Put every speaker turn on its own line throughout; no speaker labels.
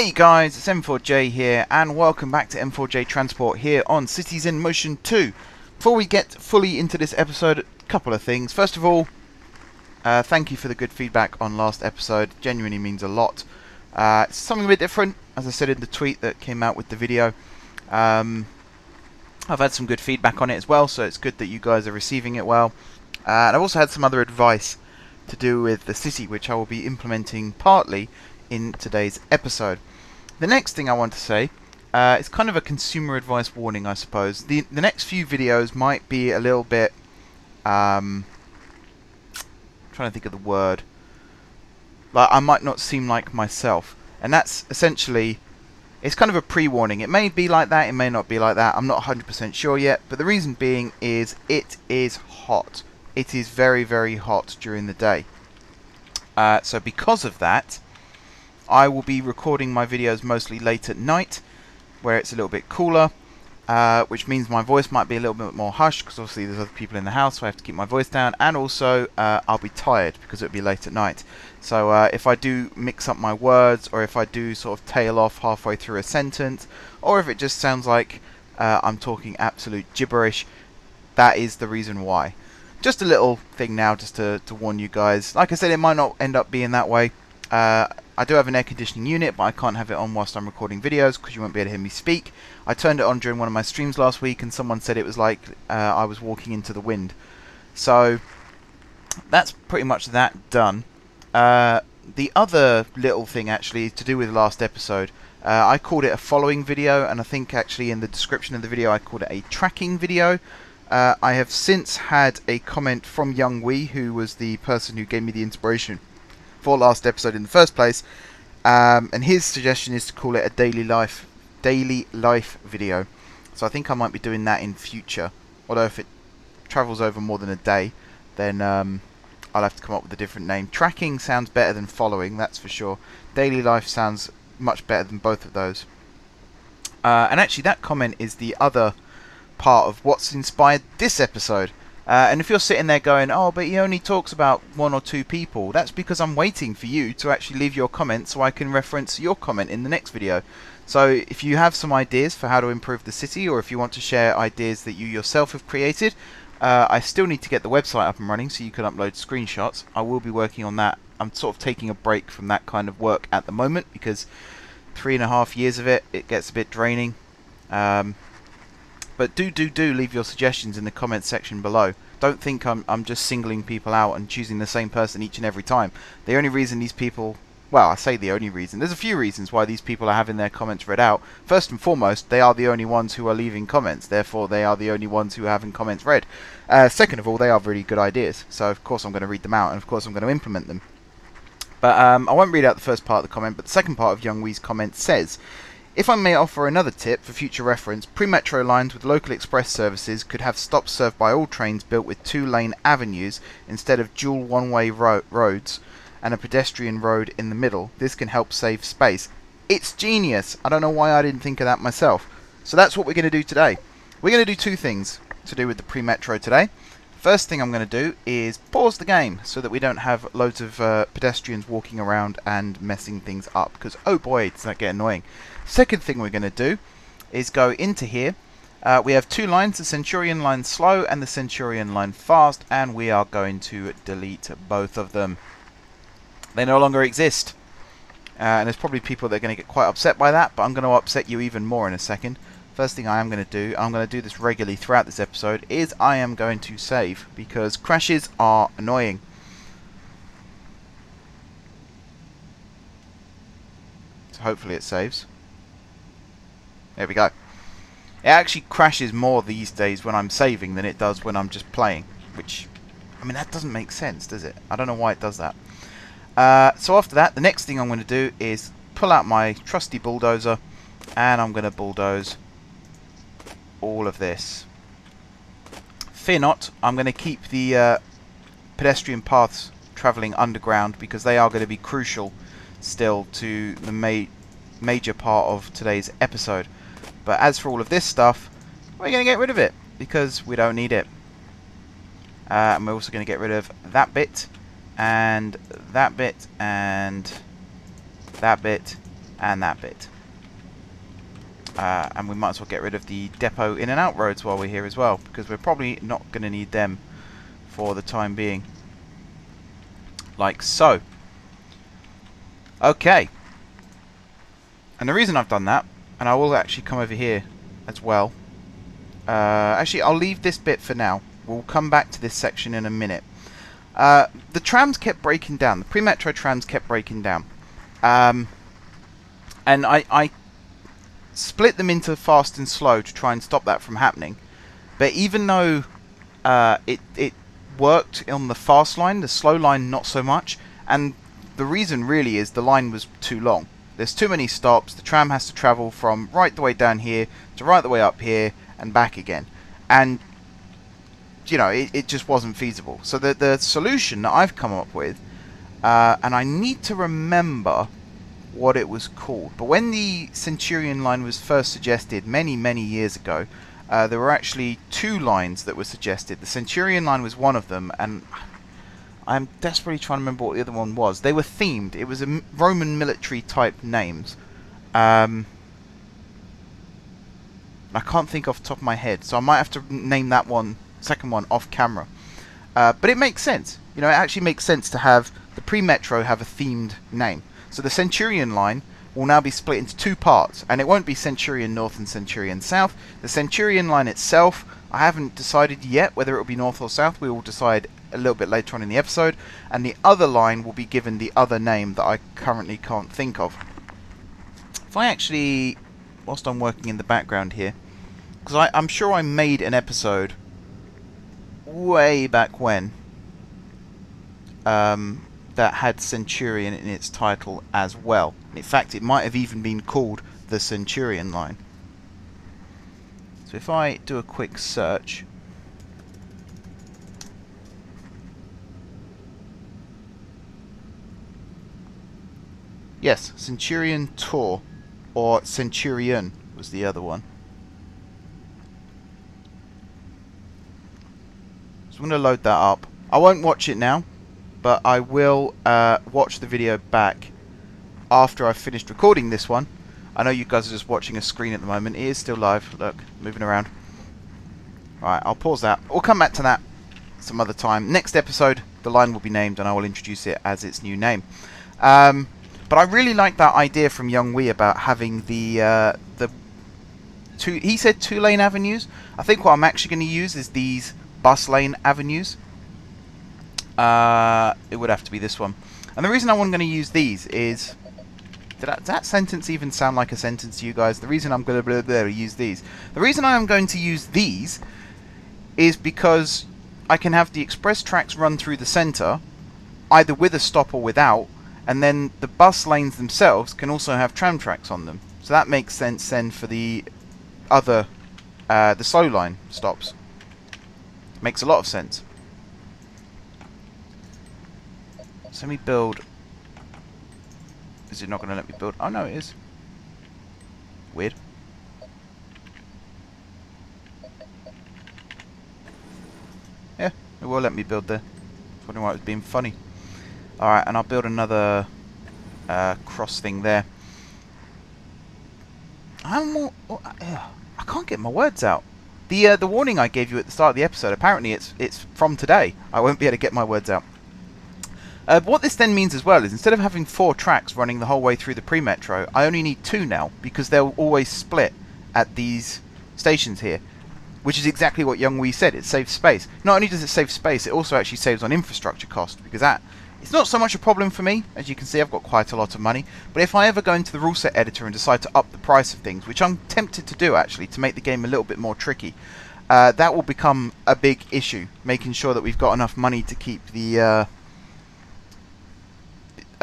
Hey guys, it's M4J here, and welcome back to M4J Transport here on Cities in Motion 2. Before we get fully into this episode, a couple of things. First of all, thank you for the good feedback on last episode. Genuinely means a lot. It's something a bit different, as I said in the tweet that came out with the video. I've had some good feedback on it as well, so it's good that you guys are receiving it well. And I've also had some other advice to do with the city, which I will be implementing partly in today's episode. The next thing I want to say, it's kind of a consumer advice warning, I suppose. The next few videos might be a little bit, trying to think of the word, like I might not seem like myself, and that's essentially, it's kind of a pre-warning. It may be like that, it may not be like that, I'm not 100% sure yet, but the reason being is it is hot. It is very, very hot during the day. So because of that, I will be recording my videos mostly late at night, where it's a little bit cooler, which means my voice might be a little bit more hushed, because obviously there's other people in the house, so I have to keep my voice down, and also I'll be tired, because it'll be late at night. So if I do mix up my words, or if I do sort of tail off halfway through a sentence, or if it just sounds like I'm talking absolute gibberish, that is the reason why. Just a little thing now, just to warn you guys. Like I said, it might not end up being that way. I do have an air conditioning unit, but I can't have it on whilst I'm recording videos because you won't be able to hear me speak. I turned it on during one of my streams last week, and someone said it was like I was walking into the wind. So that's pretty much that done. The other little thing actually is to do with last episode. I called it a following video, and I think actually in the description of the video I called it a tracking video. I have since had a comment from Young Wee, who was the person who gave me the inspiration for last episode in the first place, and his suggestion is to call it a daily life video. So I think I might be doing that in future, although if it travels over more than a day, then I'll have to come up with a different name. Tracking sounds better than following, that's for sure. Daily life sounds much better than both of those. And actually that comment is the other part of what's inspired this episode. And if you're sitting there going, oh, but he only talks about one or two people, that's because I'm waiting for you to actually leave your comment so I can reference your comment in the next video. So if you have some ideas for how to improve the city, or if you want to share ideas that you yourself have created, I still need to get the website up and running so you can upload screenshots. I will be working on that. I'm sort of taking a break from that kind of work at the moment because 3.5 years of it gets a bit draining. But do leave your suggestions in the comments section below. Don't think I'm just singling people out and choosing the same person each and every time. The only reason these people, well, I say the only reason, there's a few reasons why these people are having their comments read out. First and foremost, they are the only ones who are leaving comments, therefore they are the only ones who are having comments read. Second of all, they are really good ideas, so of course I'm going to read them out, and of course I'm going to implement them. But I won't read out the first part of the comment, but the second part of Young Wee's comment says, if I may offer another tip for future reference, pre-metro lines with local express services could have stops served by all trains built with 2-lane avenues instead of dual one-way roads and a pedestrian road in the middle. This can help save space. It's genius! I don't know why I didn't think of that myself. So that's what we're going to do today. We're going to do two things to do with the pre-metro today. First thing I'm going to do is pause the game so that we don't have loads of pedestrians walking around and messing things up, because oh boy, does that get annoying. Second thing we're going to do is go into here. We have two lines, the Centurion line slow and the Centurion line fast, and we are going to delete both of them. They no longer exist. And there's probably people that are going to get quite upset by that, but I'm going to upset you even more in a second. First thing I am going to do, I'm going to do this regularly throughout this episode, is I am going to save, because crashes are annoying. So hopefully it saves. There we go. It actually crashes more these days when I'm saving than it does when I'm just playing. Which, I mean, that doesn't make sense, does it? I don't know why it does that. So after that, the next thing I'm going to do is pull out my trusty bulldozer, and I'm going to bulldoze all of this. Fear not, I'm going to keep the pedestrian paths travelling underground, because they are going to be crucial still to the major part of today's episode. But as for all of this stuff, we're going to get rid of it, because we don't need it. And we're also going to get rid of that bit, and that bit, and that bit, and that bit. And we might as well get rid of the depot in and out roads while we're here as well, because we're probably not going to need them for the time being. Like so. Okay. And the reason I've done that, and I will actually come over here as well. Actually, I'll leave this bit for now. We'll come back to this section in a minute. The trams kept breaking down. The pre-metro trams kept breaking down. And I split them into fast and slow to try and stop that from happening. But even though it worked on the fast line, the slow line not so much. And the reason really is the line was too long. There's too many stops. The tram has to travel from right the way down here to right the way up here and back again. And you know, it just wasn't feasible. So the solution that I've come up with, and I need to remember what it was called, but when the Centurion line was first suggested many years ago, there were actually two lines that were suggested. The Centurion line was one of them, and I'm desperately trying to remember what the other one was. They were themed. It was a Roman military type names. I can't think off the top of my head, so I might have to name that one, second one, off camera. But it makes sense. You know, it actually makes sense to have the pre-metro have a themed name. So the Centurion line will now be split into two parts, and it won't be Centurion North and Centurion South. The Centurion line itself, I haven't decided yet whether it will be North or South. We will decide a little bit later on in the episode, and the other line will be given the other name that I currently can't think of. If I actually, whilst I'm working in the background here, because I'm sure I made an episode way back when that had Centurion in its title as well. In fact, it might have even been called the Centurion line. So if I do a quick search, yes, Centurion Tour, or Centurion was the other one. So I'm going to load that up. I won't watch it now, but I will watch the video back after I've finished recording this one. I know you guys are just watching a screen at the moment. It is still live. Look, moving around. Right, I'll pause that. We'll come back to that some other time. Next episode, the line will be named, and I will introduce it as its new name. But I really like that idea from Young Wee about having the two. He said 2-lane avenues. I think what I'm actually going to use is these bus lane avenues. It would have to be this one. And the reason I'm going to use these is, did that sentence even sound like a sentence to you guys? The reason I'm going to use these. The reason I am going to use these is because I can have the express tracks run through the centre, either with a stop or without, and then the bus lanes themselves can also have tram tracks on them. So that makes sense then for the other, the slow line stops. Makes a lot of sense. So let me build. Is it not going to let me build? Oh no, it is. Weird. Yeah, it will let me build there. Wondering why it was being funny. Alright, and I'll build another cross thing there. I can't get my words out. The warning I gave you at the start of the episode, apparently it's from today. I won't be able to get my words out. What this then means as well is instead of having 4 tracks running the whole way through the pre-metro, I only need 2 now, because they'll always split at these stations here, which is exactly what Young Wee said. It saves space. Not only does it save space, it also actually saves on infrastructure cost, because that it's not so much a problem for me. As you can see, I've got quite a lot of money, but if I ever go into the rule set editor and decide to up the price of things, which I'm tempted to do actually to make the game a little bit more tricky, that will become a big issue, making sure that we've got enough money to keep the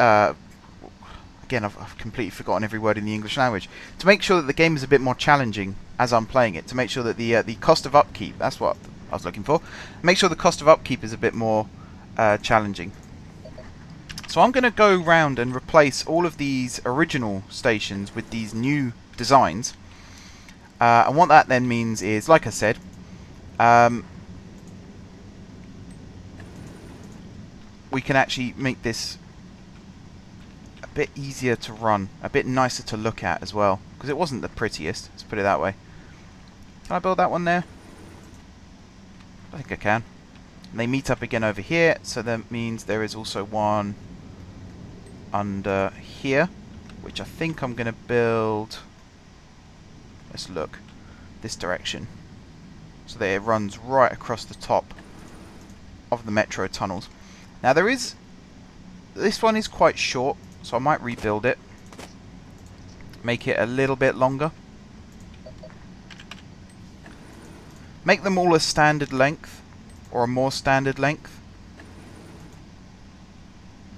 again, I've completely forgotten every word in the English language. To make sure that the game is a bit more challenging as I'm playing it. To make sure that the cost of upkeep, that's what I was looking for. Make sure the cost of upkeep is a bit more challenging. So I'm going to go round and replace all of these original stations with these new designs. And what that then means is, like I said, we can actually make this bit easier to run, a bit nicer to look at as well, because it wasn't the prettiest, let's put it that way. Can I build that one there? I think I can. And they meet up again over here, so that means there is also one under here, which I think I'm going to build, let's look, this direction, so that it runs right across the top of the metro tunnels. Now this one is quite short, so I might rebuild it, make it a little bit longer, make them all a standard length, or a more standard length.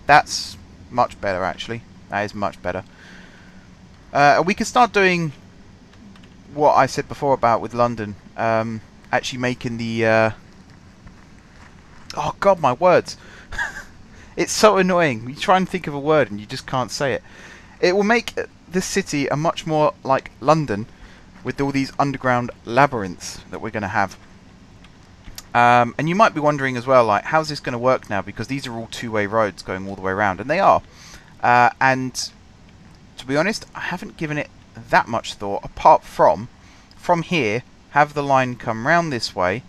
That's much better, actually. That is much better. We can start doing what I said before about with London, actually making the oh god, my words. It's so annoying. You try and think of a word and you just can't say it. It will make this city a much more like London, with all these underground labyrinths that we're going to have. And you might be wondering as well, like, how's this going to work now? Because these are all two-way roads going all the way around, and they are. And to be honest, I haven't given it that much thought, apart from here, have the line come round this way,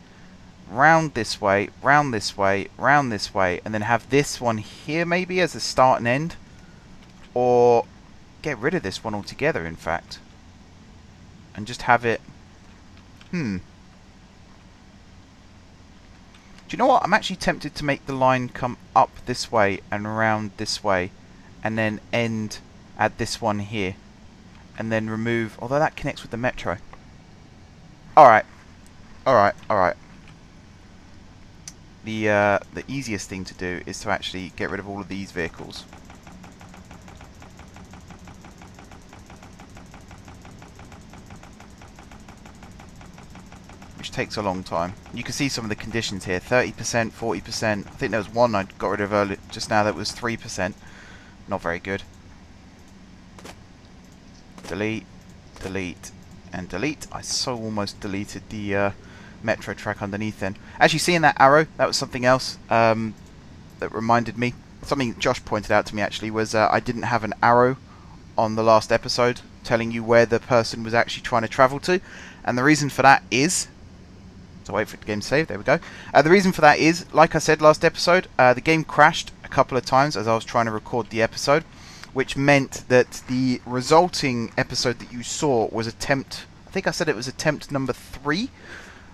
round this way, round this way, round this way, and then have this one here maybe as a start and end. Or get rid of this one altogether, in fact. And just have it... Do you know what? I'm actually tempted to make the line come up this way and around this way, and then end at this one here, and then remove, although that connects with the metro. Alright. Alright, alright. The easiest thing to do is to actually get rid of all of these vehicles. Which takes a long time. You can see some of the conditions here. 30%, 40%. I think there was one I got rid of earlier just now that was 3%. Not very good. Delete, delete, and delete. I so almost deleted the metro track underneath then. Actually, seeing that arrow, that was something else that reminded me. Something Josh pointed out to me actually was I didn't have an arrow on the last episode telling you where the person was actually trying to travel to. And the reason for that is... So wait for the game to save, there we go. The reason for that is, like I said last episode, the game crashed a couple of times as I was trying to record the episode, which meant that the resulting episode that you saw was attempt, I think I said it was attempt number 3,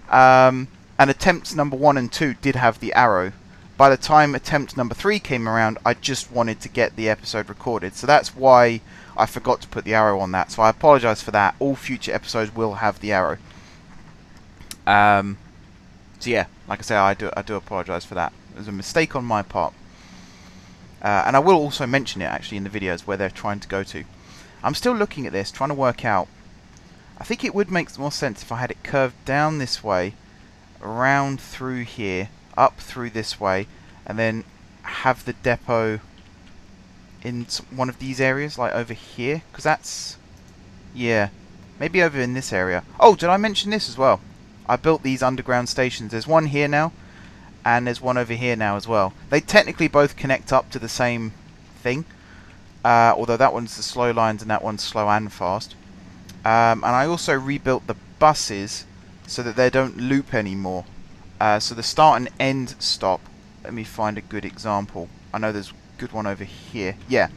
and attempts number 1 and 2 did have the arrow. By the time attempt number 3 came around, I just wanted to get the episode recorded, so that's why I forgot to put the arrow on that, so I apologise for that. All future episodes will have the arrow. So yeah, like I say, I do apologise for that. It was a mistake on my part. And I will also mention it actually in the videos where they're trying to go to. I'm still looking at this, trying to work out. I think it would make more sense if I had it curved down this way, around through here, up through this way, and then have the depot in one of these areas, like over here. Because that's... yeah, maybe over in this area. Oh, did I mention this as well? I built these underground stations. There's one here now, and there's one over here now as well. They technically both connect up to the same thing, although that one's the slow lines and that one's slow and fast. And I also rebuilt the buses so that they don't loop anymore. So the start and end stop, let me find a good example. I know there's a good one over here. Yeah.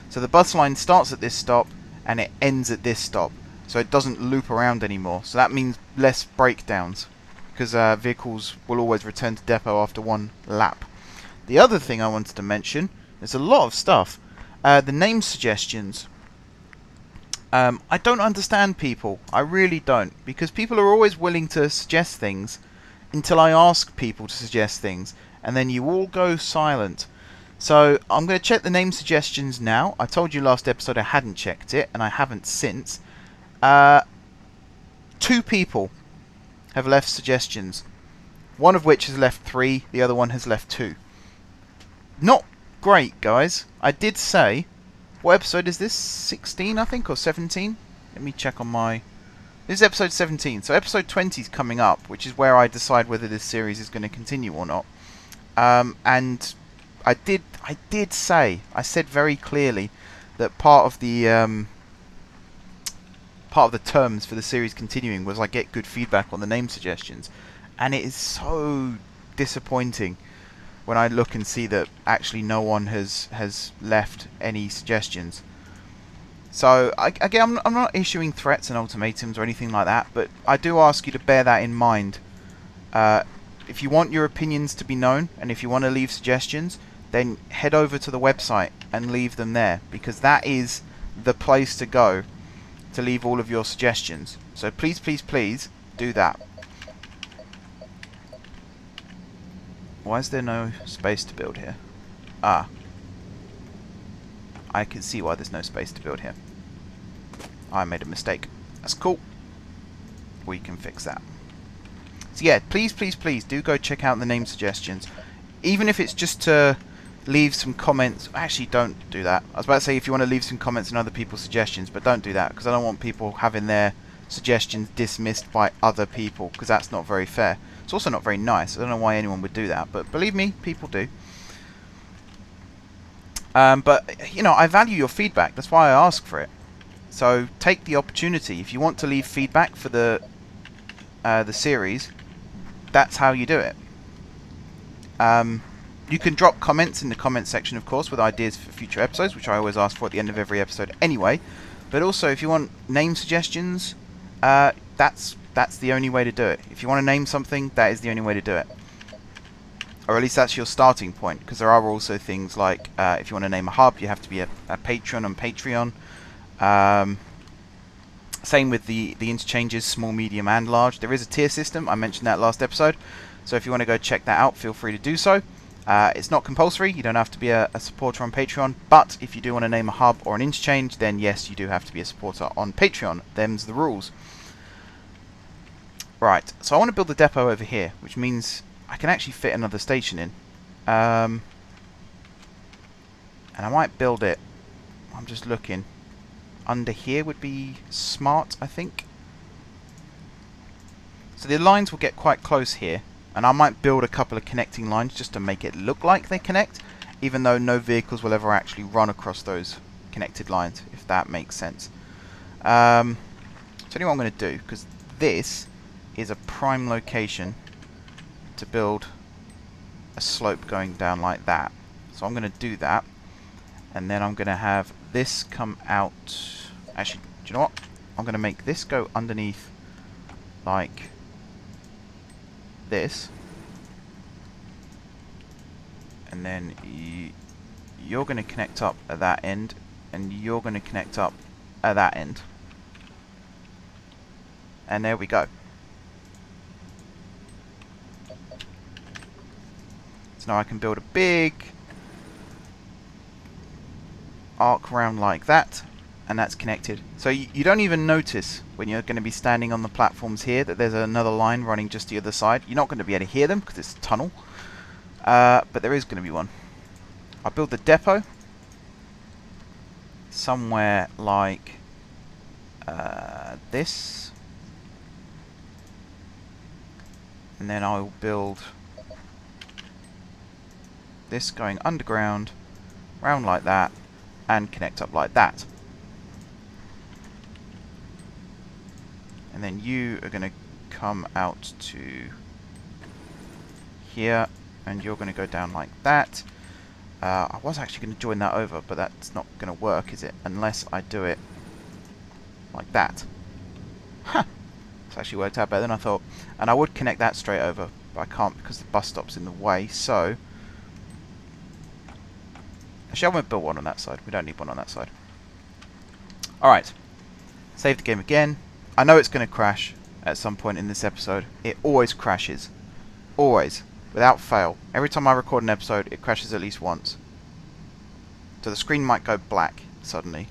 So the bus line starts at this stop and it ends at this stop. So it doesn't loop around anymore. So that means less breakdowns, because vehicles will always return to depot after one lap. The other thing I wanted to mention, there's a lot of stuff. The name suggestions. I don't understand people. I really don't. Because people are always willing to suggest things until I ask people to suggest things. And then you all go silent. So I'm going to check the name suggestions now. I told you last episode I hadn't checked it, and I haven't since. 2 people have left suggestions. One of which has left 3, the other one has left 2. Not great, guys. I did say... what episode is this? 16, I think, or 17? Let me check on my... this is episode 17, so episode 20 is coming up, which is where I decide whether this series is going to continue or not. And I did say, I said very clearly that part of the terms for the series continuing was I get good feedback on the name suggestions, and it is so disappointing when I look and see that actually no one has left any suggestions. So again, I'm not issuing threats and ultimatums or anything like that, but I do ask you to bear that in mind. If you want your opinions to be known, and if you want to leave suggestions, then head over to the website and leave them there, because that is the place to go to leave all of your suggestions. So please, please, please do that. Why is there no space to build here? Ah. I can see why there's no space to build here. I made a mistake. That's cool. We can fix that. So yeah, please, please, please do go check out the name suggestions. Even if it's just to leave some comments. Actually, don't do that. I was about to say if you want to leave some comments and other people's suggestions, but don't do that, because I don't want people having their suggestions dismissed by other people, because that's not very fair. It's also not very nice. I don't know why anyone would do that, but believe me, people do. But, you know, I value your feedback. That's why I ask for it. So take the opportunity. If you want to leave feedback for the series, that's how you do it. You can drop comments in the comments section, of course, with ideas for future episodes, which I always ask for at the end of every episode anyway. But also, if you want name suggestions, that's the only way to do it. If you want to name something, that is the only way to do it. Or at least that's your starting point, because there are also things like if you want to name a hub, you have to be a patron on Patreon. Same with the interchanges, small, medium, and large. There is a tier system. I mentioned that last episode. So if you want to go check that out, feel free to do so. It's not compulsory. You don't have to be a supporter on Patreon. But if you do want to name a hub or an interchange, then yes, you do have to be a supporter on Patreon. Them's the rules. Right. So I want to build the depot over here, which means I can actually fit another station in. And I might build it. I'm just looking. Under here would be smart, I think. So the lines will get quite close here. And I might build a couple of connecting lines just to make it look like they connect, even though no vehicles will ever actually run across those connected lines, if that makes sense. So anyway, what I'm going to do, because this is a prime location to build a slope going down like that. So I'm going to do that, and then I'm going to have this come out. Actually, do you know what? I'm going to make this go underneath like this, and then you're going to connect up at that end, and you're going to connect up at that end, and there we go. So now I can build a big arc round like that, and that's connected. So you don't even notice when you're going to be standing on the platforms here that there's another line running just the other side. You're not going to be able to hear them because it's a tunnel, but there is going to be one. I'll build the depot somewhere like this, and then I'll build this going underground, round like that, and connect up like that. And then you are going to come out to here, and you're going to go down like that. I was actually going to join that over, but that's not going to work, is it? Unless I do it like that. Huh! It's actually worked out better than I thought. And I would connect that straight over, but I can't because the bus stop's in the way, so... Actually, I won't build one on that side. We don't need one on that side. Alright. Save the game again. I know it's going to crash at some point in this episode. It always crashes. Always. Without fail. Every time I record an episode, it crashes at least once. So the screen might go black suddenly.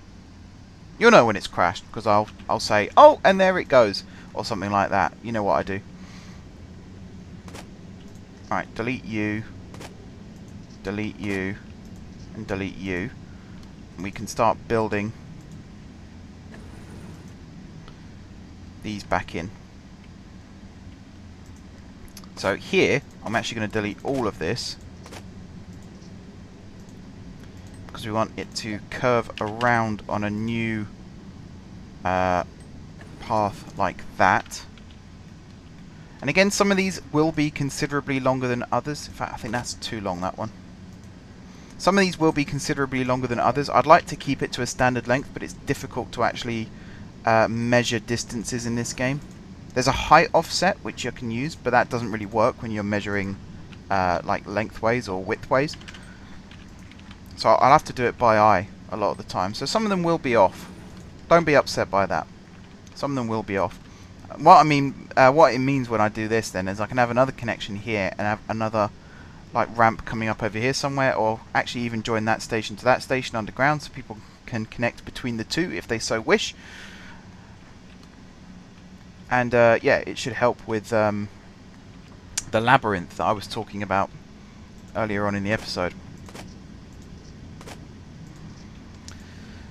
You'll know when it's crashed, because I'll say, oh, and there it goes. Or something like that. You know what I do. Alright, delete you. Delete you. And delete you. And we can start building these back in. So here, I'm actually going to delete all of this, because because we want it to curve around on a new path like that. And again, some of these will be considerably longer than others. In fact, I think that's too long, that one. Some of these will be considerably longer than others. I'd like to keep it to a standard length, but it's difficult to actually measure distances in this game. There's a height offset which you can use, but that doesn't really work when you're measuring like lengthways or widthways. So I'll have to do it by eye a lot of the time. So some of them will be off. Don't be upset by that. Some of them will be off. What it means when I do this then is I can have another connection here and have another like ramp coming up over here somewhere, or actually even join that station to that station underground, so people can connect between the two if they so wish. And yeah, it should help with the labyrinth that I was talking about earlier on in the episode.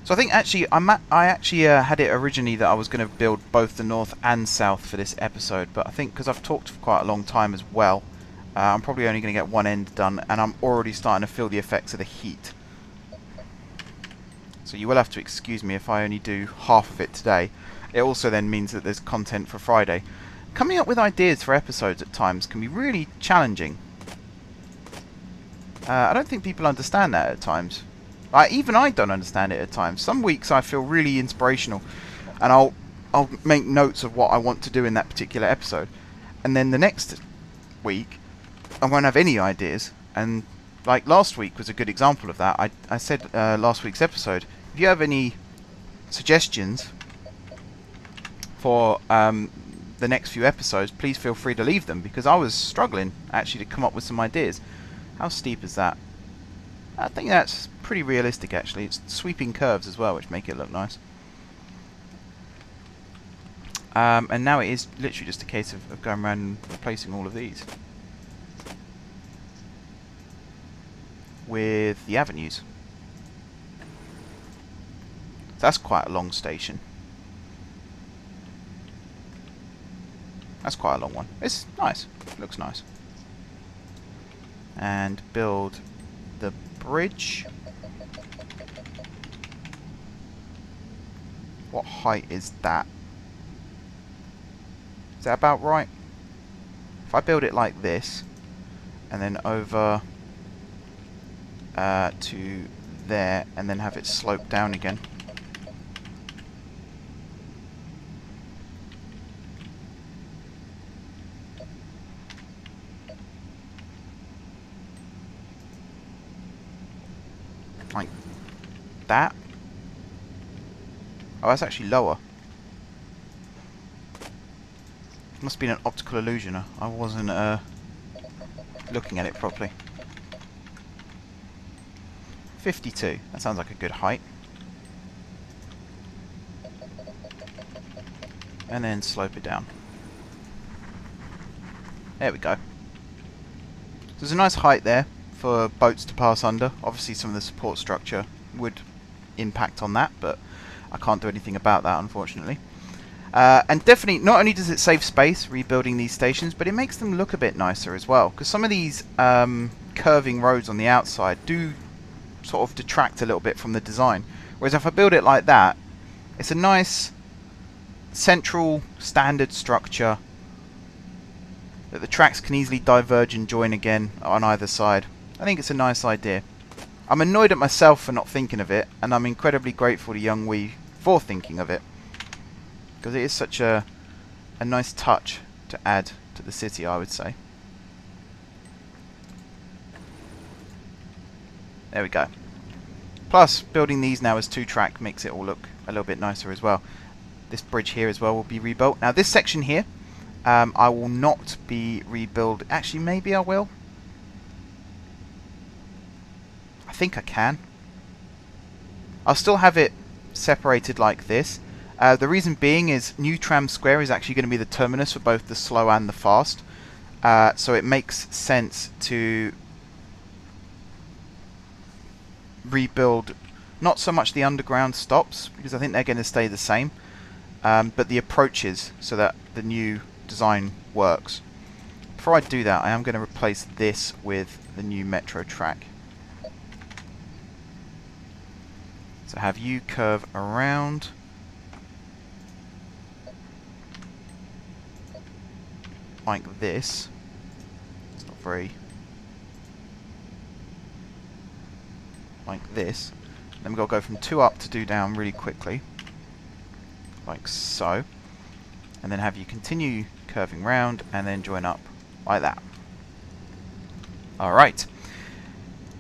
So I think actually I actually had it originally that I was going to build both the north and south for this episode, but I think because I've talked for quite a long time as well, I'm probably only going to get one end done, and I'm already starting to feel the effects of the heat. So you will have to excuse me if I only do half of it today. It also then means that there's content for Friday. Coming up with ideas for episodes at times can be really challenging. I don't think people understand that at times. Even I don't understand it at times. Some weeks I feel really inspirational, and I'll make notes of what I want to do in that particular episode. And then the next week, I won't have any ideas. And like last week was a good example of that. I said last week's episode, if you have any suggestions for the next few episodes, please feel free to leave them, because I was struggling actually to come up with some ideas. How steep is that? I think that's pretty realistic actually. It's sweeping curves as well, which make it look nice. And now it is literally just a case of going around and replacing all of these with the avenues. So that's quite a long station. That's quite a long one. It's nice. It looks nice. And build the bridge. What height is that? Is that about right? If I build it like this, and then over to there, and then have it slope down again. Like that. Oh, that's actually lower. Must have been an optical illusion. I wasn't looking at it properly. 52. That sounds like a good height. And then slope it down. There we go. So there's a nice height there for boats to pass under. Obviously some of the support structure would impact on that, but I can't do anything about that, unfortunately. And definitely, not only does it save space rebuilding these stations, but it makes them look a bit nicer as well, because some of these curving roads on the outside do sort of detract a little bit from the design. Whereas if I build it like that, it's a nice central standard structure that the tracks can easily diverge and join again on either side. I think it's a nice idea. I'm annoyed at myself for not thinking of it, and I'm incredibly grateful to Young Wee for thinking of it, because it is such a nice touch to add to the city, I would say. There we go. Plus, building these now as 2-track makes it all look a little bit nicer as well. This bridge here as well will be rebuilt. Now this section here, I will not be rebuild. Actually, maybe I will. I think I can. I'll still have it separated like this. The reason being is New Tram Square is actually going to be the terminus for both the slow and the fast. So it makes sense to rebuild not so much the underground stops, because I think they're going to stay the same, but the approaches, so that the new design works. Before I do that, I am going to replace this with the new metro track. So have you curve around like this. It's not very... like this. Then we've got to go from 2 up to 2 down really quickly. Like so. And then have you continue curving round and then join up like that. Alright.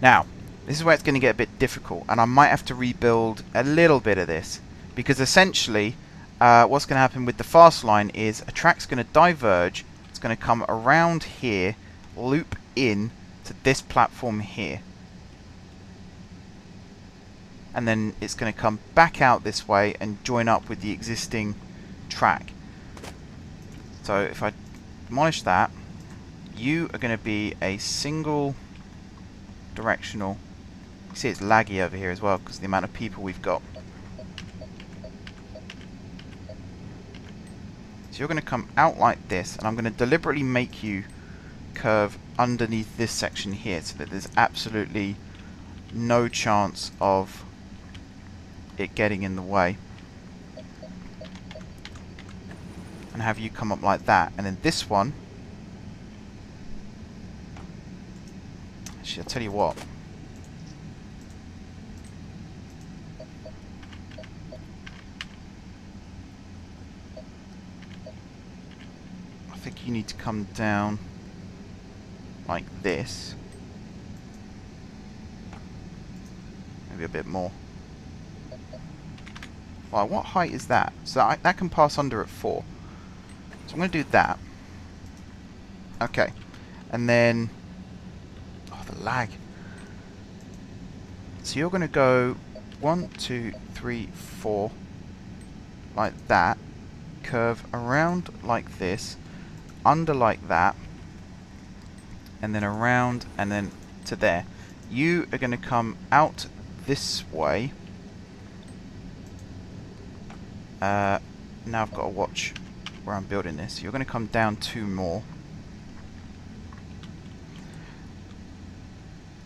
Now, this is where it's going to get a bit difficult, and I might have to rebuild a little bit of this, because essentially what's going to happen with the fast line is a track's going to diverge, it's going to come around here, loop in to this platform here, and then it's going to come back out this way and join up with the existing track. So if I demolish that, you are going to be a single directional. You see it's laggy over here as well because of the amount of people we've got. So you're going to come out like this, and I'm going to deliberately make you curve underneath this section here so that there's absolutely no chance of it getting in the way. And have you come up like that, and then this one, actually I'll tell you what, I think you need to come down like this, maybe a bit more. Wow, what height is that? So that can pass under at 4. So I'm going to do that. Okay. And then... oh, the lag. So you're going to go 1, 2, 3, 4. Like that. Curve around like this. Under like that. And then around and then to there. You are going to come out this way. Now I've got to watch where I'm building this. You're going to come down 2 more.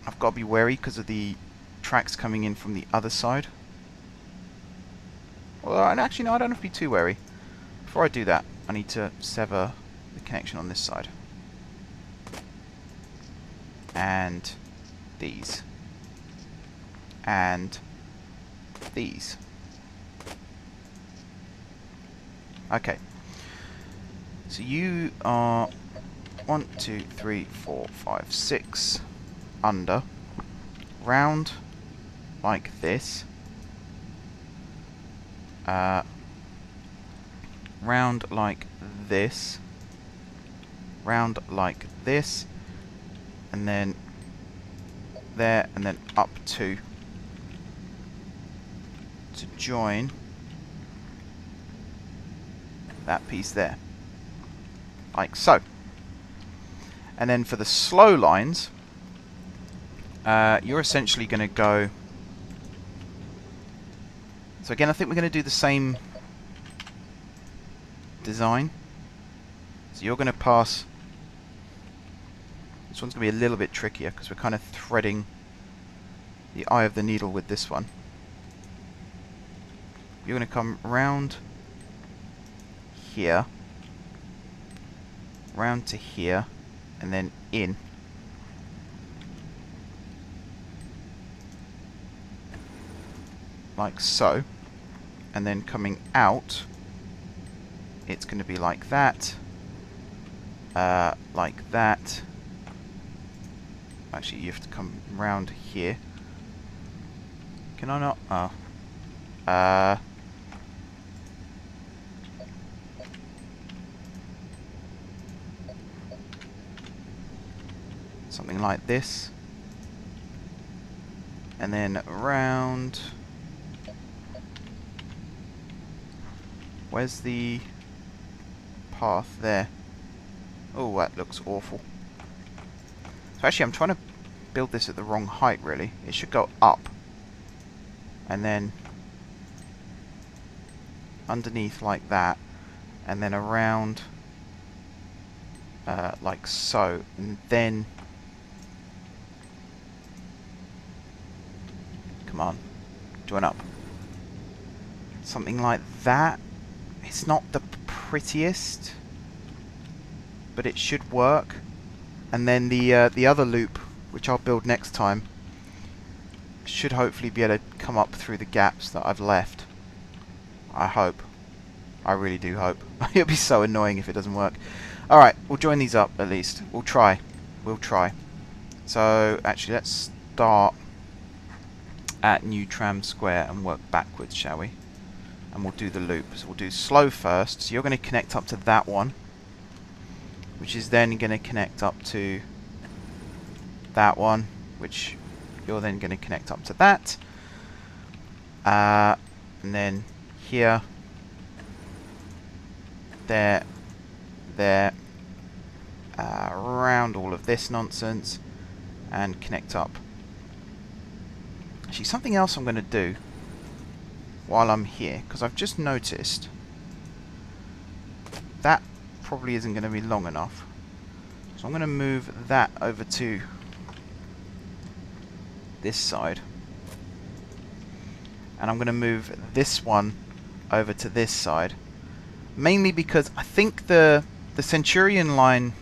I've got to be wary because of the tracks coming in from the other side. Well, and actually no, I don't have to be too wary. Before I do that, I need to sever the connection on this side. And these. And these. Okay. So you are 1, 2, 3, 4, 5, 6 under, round like this, round like this, round like this, and then there, and then up to join that piece there, like so. And then for the slow lines, you're essentially going to go... so again, I think we're going to do the same design. So you're going to pass... this one's going to be a little bit trickier because we're kind of threading the eye of the needle with this one. You're going to come round here, round to here, and then in. Like so. And then coming out, it's going to be like that. Like that. Actually, you have to come round here. Can I not? Oh. Something like this. And then around. Where's the path? There. Oh, that looks awful. So actually, I'm trying to build this at the wrong height, really. It should go up. And then underneath like that. And then around like so. And then... come on. Join up. something like that. It's not the prettiest, but it should work. And then the other loop, which I'll build next time, should hopefully be able to come up through the gaps that I've left. I hope. I really do hope. It'll be so annoying if it doesn't work. Alright, we'll join these up at least. We'll try. We'll try. So, actually, let's start at new tram square and work backwards, shall we? And we'll do the loop. So we'll do slow first. So you're going to connect up to that one, which is then going to connect up to that one, which you're then going to connect up to that. And then here, there, around all of this nonsense, and connect up. Actually, something else I'm going to do while I'm here, because I've just noticed that probably isn't going to be long enough. So I'm going to move that over to this side. And I'm going to move this one over to this side. Mainly because I think the Centurion line,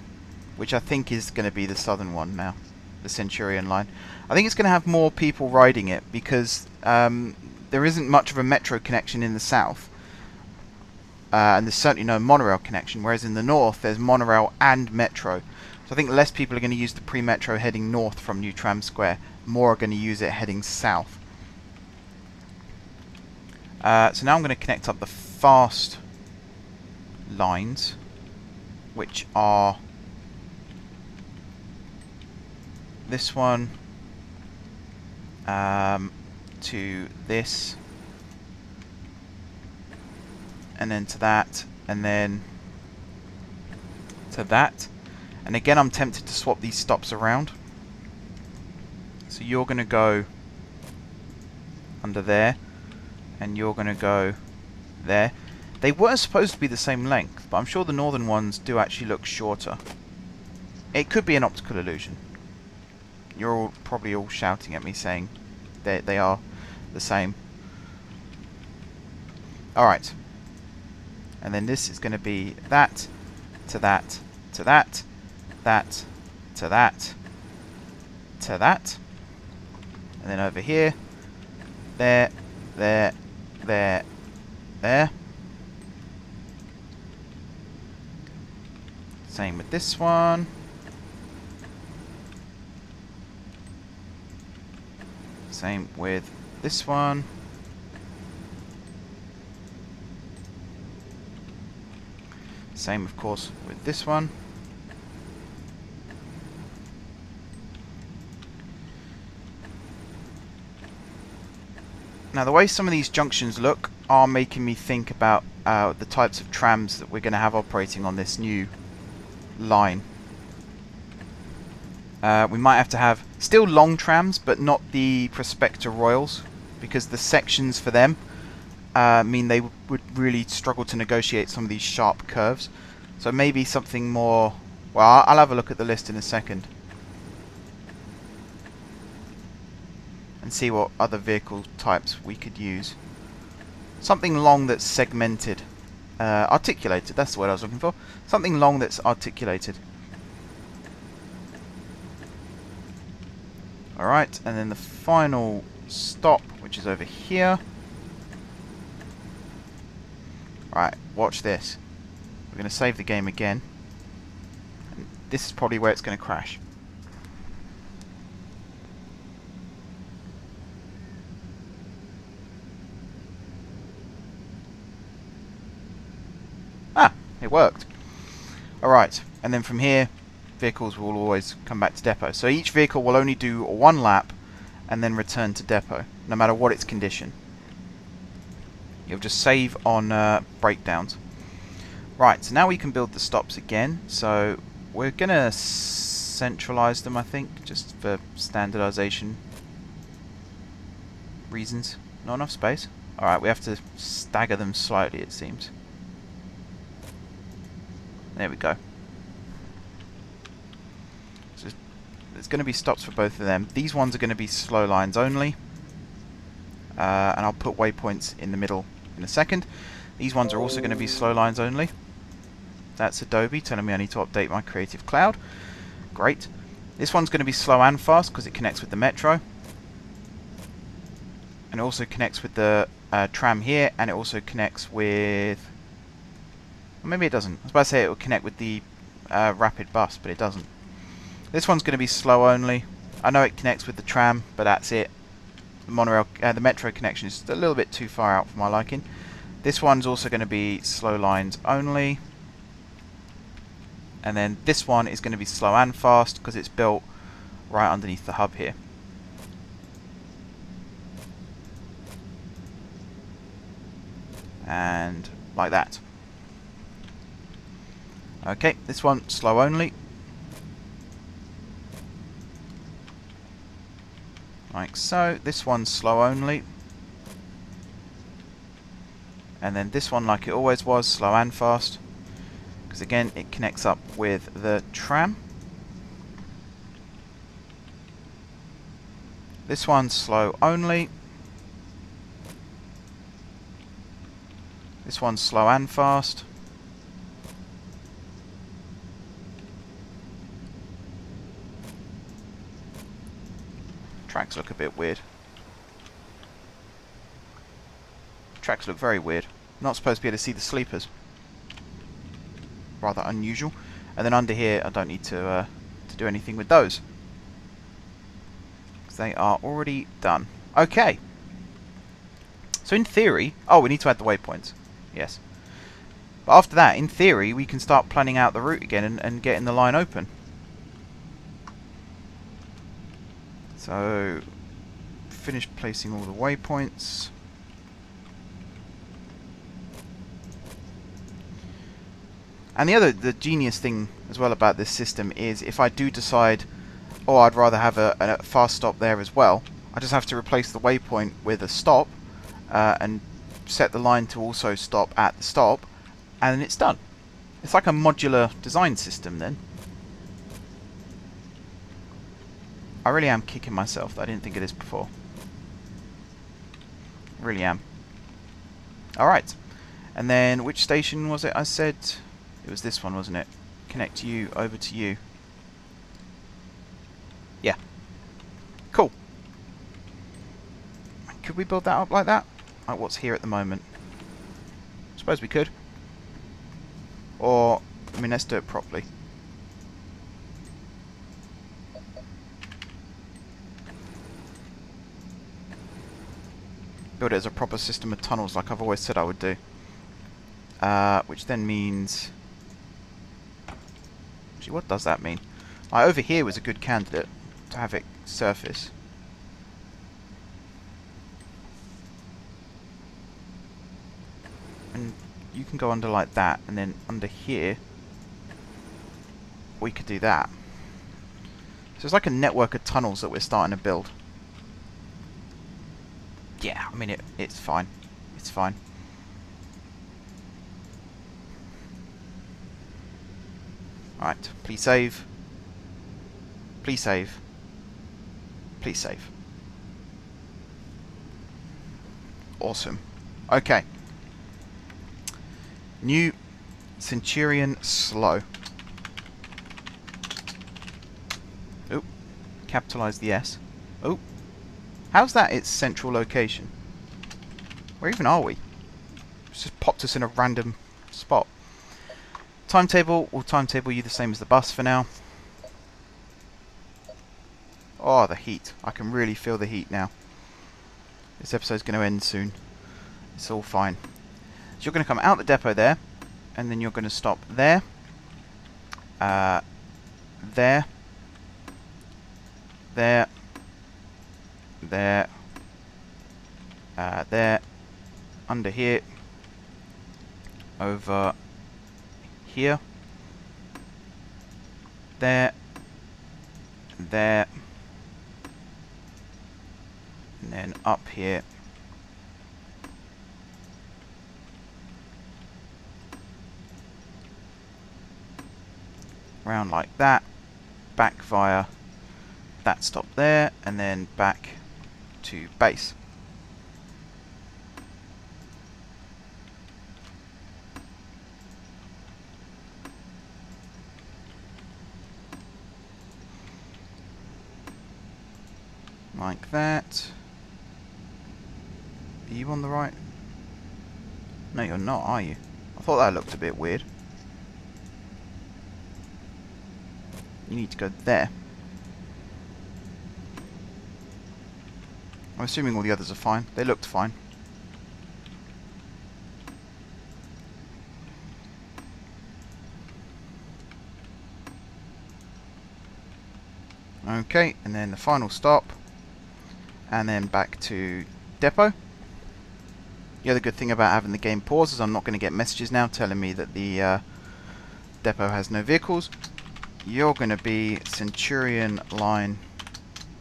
which I think is going to be the southern one now, the Centurion line, I think it's going to have more people riding it because there isn't much of a metro connection in the south. And there's certainly no monorail connection, whereas in the north there's monorail and metro. So I think less people are going to use the pre-metro heading north from New Tram Square. More are going to use it heading south. So now I'm going to connect up the fast lines, which are this one to this, and then to that, and then to that. And again, I'm tempted to swap these stops around. So you're going to go under there, and you're going to go there. They were supposed to be the same length, but I'm sure the northern ones do actually look shorter. It could be an optical illusion. You're all probably all shouting at me saying they are the same. Alright. And then this is going to be that, to that, to that, that, to that, to that. And then over here, there, there, there, there. Same with this one. Same with this one. Same, of course, with this one. Now, the way some of these junctions look are making me think about the types of trams that we're going to have operating on this new line. We might have to have still long trams, but not the Prospector Royals, because the sections for them mean they would really struggle to negotiate some of these sharp curves. So maybe something more... Well, I'll have a look at the list in a second and see what other vehicle types we could use. Something long that's segmented. Articulated, that's the word I was looking for. Something long that's articulated. Alright, and then the final stop, which is over here. Right, watch this. We're going to save the game again. And this is probably where it's going to crash. Ah, it worked. Alright, and then from here, vehicles will always come back to depot. So each vehicle will only do one lap and then return to depot, no matter what its condition. You'll just save on breakdowns. Right, so now we can build the stops again. So we're going to centralize them, I think, just for standardization reasons. Not enough space. Alright, we have to stagger them slightly, it seems. There we go. So there's going to be stops for both of them. These ones are going to be slow lines only. And I'll put waypoints in the middle in a second. These ones are also going to be slow lines only. That's Adobe telling me I need to update my Creative Cloud. Great. This one's going to be slow and fast because it connects with the Metro. And it also connects with the tram here, and it also connects with... Well, maybe it doesn't. I was about to say it will connect with the rapid bus, but it doesn't. This one's going to be slow only. I know it connects with the tram, but that's it. The monorail, the Metro connection is a little bit too far out for my liking. This one's also going to be slow lines only. And then this one is going to be slow and fast because it's built right underneath the hub here. And like that. Okay, this one slow only. Like so. This one's slow only. And then this one, like it always was, slow and fast. Because again, it connects up with the tram. This one's slow only. This one's slow and fast. Tracks look a bit weird. Tracks look very weird. Not supposed to be able to see the sleepers. Rather unusual. And then under here, I don't need to do anything with those. Because they are already done. Okay. So in theory... Oh, we need to add the waypoints. Yes. But after that, in theory, we can start planning out the route again and getting the line open. So, finish placing all the waypoints. And the genius thing as well about this system is if I do decide, oh, I'd rather have a fast stop there as well, I just have to replace the waypoint with a stop and set the line to also stop at the stop, and then it's done. It's like a modular design system then. I really am kicking myself that I didn't think of this before. Really am. Alright. And then which station was it I said? It was this one, wasn't it? Connect you over to you. Yeah. Cool. Could we build that up like that? Like what's here at the moment? I suppose we could. Or, I mean, let's do it properly. Build it as a proper system of tunnels like I've always said I would do. Which then means... Actually, what does that mean? Like, over here was a good candidate to have it surface. And you can go under like that, and then under here we could do that. So it's like a network of tunnels that we're starting to build. Yeah, I mean, it's fine. It's fine. Alright, please save. Please save. Please save. Awesome. Okay. New Centurion slow. Oh, capitalize the S. Oh. How's that its central location? Where even are we? It's just popped us in a random spot. Timetable, will timetable you the same as the bus for now. Oh, the heat. I can really feel the heat now. This episode's going to end soon. It's all fine. So you're going to come out the depot there, and then you're going to stop there. There. There. There. There. Under here. Over here. There. There. And then up here. Round like that. Back via that stop there, and then back to base. Like that. Are you on the right? No, you're not, are you? I thought that looked a bit weird. You need to go there. I'm assuming all the others are fine. They looked fine. Okay, and then the final stop. And then back to depot. The other good thing about having the game pause is I'm not going to get messages now telling me that the depot has no vehicles. You're going to be Centurion line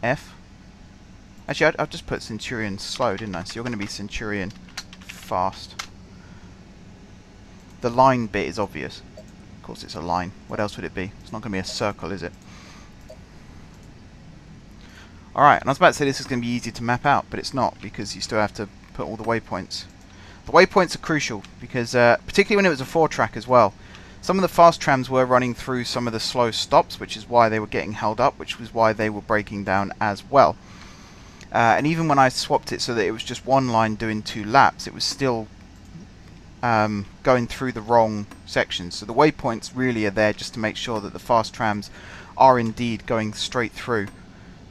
F. Actually, I've just put Centurion slow, didn't I? So you're going to be Centurion fast. The line bit is obvious. Of course it's a line. What else would it be? It's not going to be a circle, is it? Alright, and I was about to say this is going to be easy to map out, but it's not, because you still have to put all the waypoints. The waypoints are crucial, because particularly when it was a 4-track as well, some of the fast trams were running through some of the slow stops, which is why they were getting held up, which was why they were breaking down as well. And even when I swapped it so that it was just one line doing 2 laps, it was still going through the wrong sections. So the waypoints really are there just to make sure that the fast trams are indeed going straight through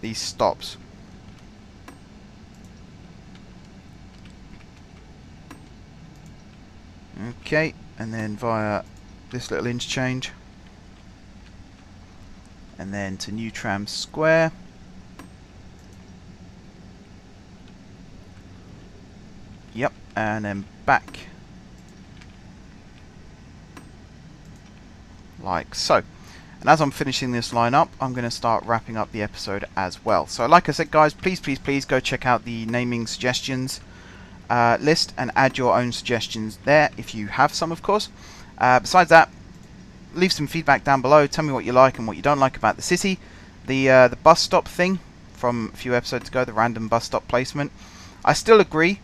these stops. Okay, and then via this little interchange, and then to New Tram Square. Yep, and then back like so. And as I'm finishing this line up, I'm going to start wrapping up the episode as well. So like I said, guys, please go check out the naming suggestions list and add your own suggestions there if you have some, of course. Besides that, leave some feedback down below. Tell me what you like and what you don't like about the city. The bus stop thing from a few episodes ago, the random bus stop placement, I still agree.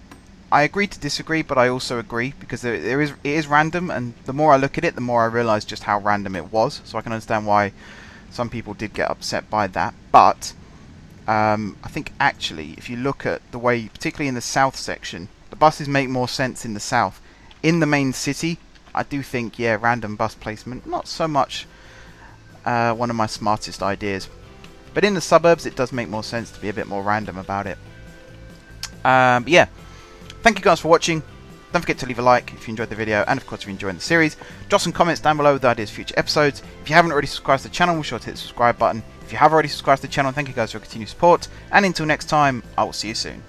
I agree to disagree, but I also agree, because it is random, and the more I look at it, the more I realise just how random it was. So I can understand why some people did get upset by that. But I think actually, if you look at the way, particularly in the south section, the buses make more sense in the south. In the main city, I do think, yeah, random bus placement, not so much one of my smartest ideas. But in the suburbs, it does make more sense to be a bit more random about it. But yeah. Thank you guys for watching. Don't forget to leave a like if you enjoyed the video, and of course if you're enjoying the series. Drop some comments down below with ideas for future episodes. If you haven't already subscribed to the channel, be sure to hit the subscribe button. If you have already subscribed to the channel, thank you guys for your continued support. And until next time, I will see you soon.